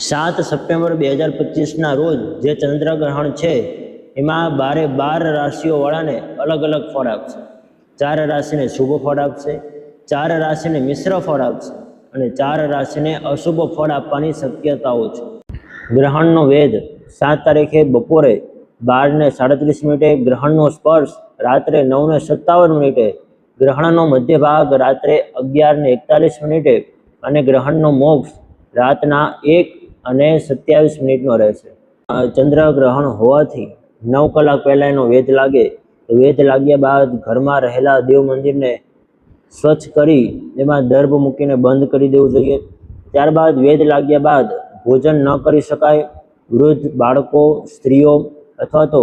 7 September 2025ના રોજ જે ચંદ્રગ્રહણ છે એમાં 12 રાશિઓવાળાને અલગ અલગ ફળ આપશે. 4 રાશિને શુભ ફળ આપશે, 4 રાશિને મિશ્ર ફળ આપશે અને 4 રાશિને અશુભ ફળ આપવાની શક્યતાઓ છે. ગ્રહણનો વેદ 7 તારીખે બપોરે 12:37 ગ્રહણનો સ્પર્શ રાત્રે 9:57 ગ્રહણનો મધ્ય ભાગ રાત્રે 11:41 અને ગ્રહણનો મોક્ષ રાતના 1:27 રહેશે. ચંદ્રગ્રહણ હોવાથી 9 કલાક પહેલા એનો વેધ લાગે તો વેધ લાગ્યા બાદ ઘરમાં રહેલા દેવ મંદિરને સ્વચ્છ કરી એમાં દર્ભ મૂકીને બંધ કરી દેવું જોઈએ. ત્યારબાદ વેધ લાગ્યા બાદ ભોજન ન કરી શકાય. વૃદ્ધ, બાળકો, સ્ત્રીઓ અથવા તો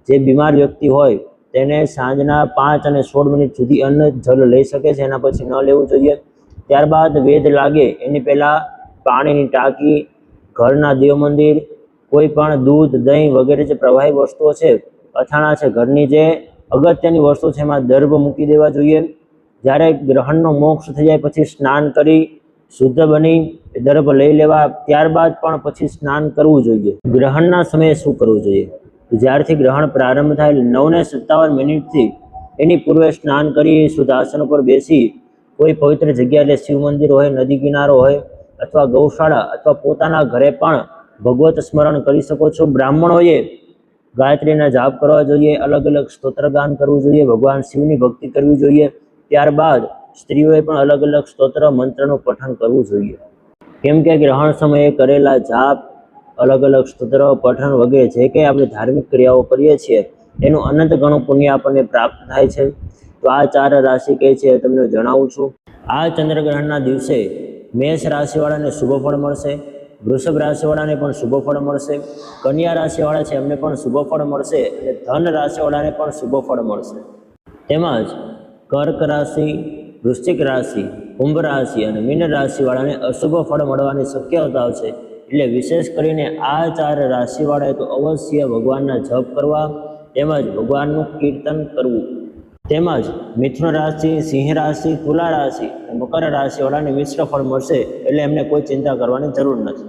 જે બીમાર વ્યક્તિ હોય તેને સાંજના 5 અને 16 મિનિટ સુધી અન્ન જલ લઈ શકે છે, એના પછી ન લેવું જોઈએ. ત્યારબાદ વેધ લાગે એની પહેલાં પાણીની ટાંકી, ઘરના દેવ મંદિર, કોઈ પણ દૂધ, દહીં વગેરે જે પ્રવાહી વસ્તુઓ છે, અથાણા છે, ઘરની જે અગત્યની વસ્તુ છે એમાં દર્ભ મૂકી દેવા જોઈએ. જ્યારે ગ્રહણનો મોક્ષ થઈ જાય પછી સ્નાન કરી શુદ્ધ બની દર્ભ લઈ લેવા. ત્યારબાદ પણ પછી સ્નાન કરવું જોઈએ. ગ્રહણના સમયે શું કરવું જોઈએ? જ્યારથી ગ્રહણ પ્રારંભ થાય 9:57 એની પૂર્વે સ્નાન કરી શુદ્ધ આસન પર બેસી કોઈ પવિત્ર જગ્યા, એટલે શિવ મંદિર હોય, નદી કિનારો હોય અથવા ગૌશાળા અથવા પોતાના ઘરે પણ ભગવત સ્મરણ કરી શકો છો. બ્રાહ્મણોએ ગાયત્રીના જાપ કરવા જોઈએ, અલગ અલગ સ્તોત્રગાન કરવું જોઈએ, ભગવાન શિવની ભક્તિ કરવી જોઈએ. ત્યારબાદ સ્ત્રીઓએ પણ અલગ અલગ સ્તોત્ર મંત્રનું પઠન કરવું જોઈએ. કેમ કે ગ્રહણ સમયે કરેલા જાપ, અલગ અલગ સ્તોત્ર પઠન વગેરે જે કંઈ આપણે ધાર્મિક ક્રિયાઓ કરીએ છીએ એનું અનંત ગણું પુણ્ય આપણને પ્રાપ્ત થાય છે. તો આ 4 રાશિ કઈ છે તમને જણાવું છું. આ ચંદ્રગ્રહણના દિવસે મેષ રાશિવાળાને શુભ ફળ મળશે, વૃષભ રાશિવાળાને પણ શુભ ફળ મળશે, કન્યા રાશિવાળા છે એમને પણ શુભ ફળ મળશે અને ધન રાશિવાળાને પણ શુભ ફળ મળશે. તેમજ કર્ક રાશિ, વૃશ્ચિક રાશિ, કુંભ રાશિ અને મીન રાશિવાળાને અશુભ ફળ મળવાની શક્યતાઓ છે. એટલે વિશેષ કરીને આ 4 રાશિવાળાએ તો અવશ્ય ભગવાનના જપ કરવા તેમજ ભગવાનનું કીર્તન કરવું. તેમજ મિથુન રાશિ, સિંહ રાશિ, તુલા રાશિ અને મકર રાશિવાળાને મિશ્ર ફળ મળશે, એટલે એમને કોઈ ચિંતા કરવાની જરૂર નથી.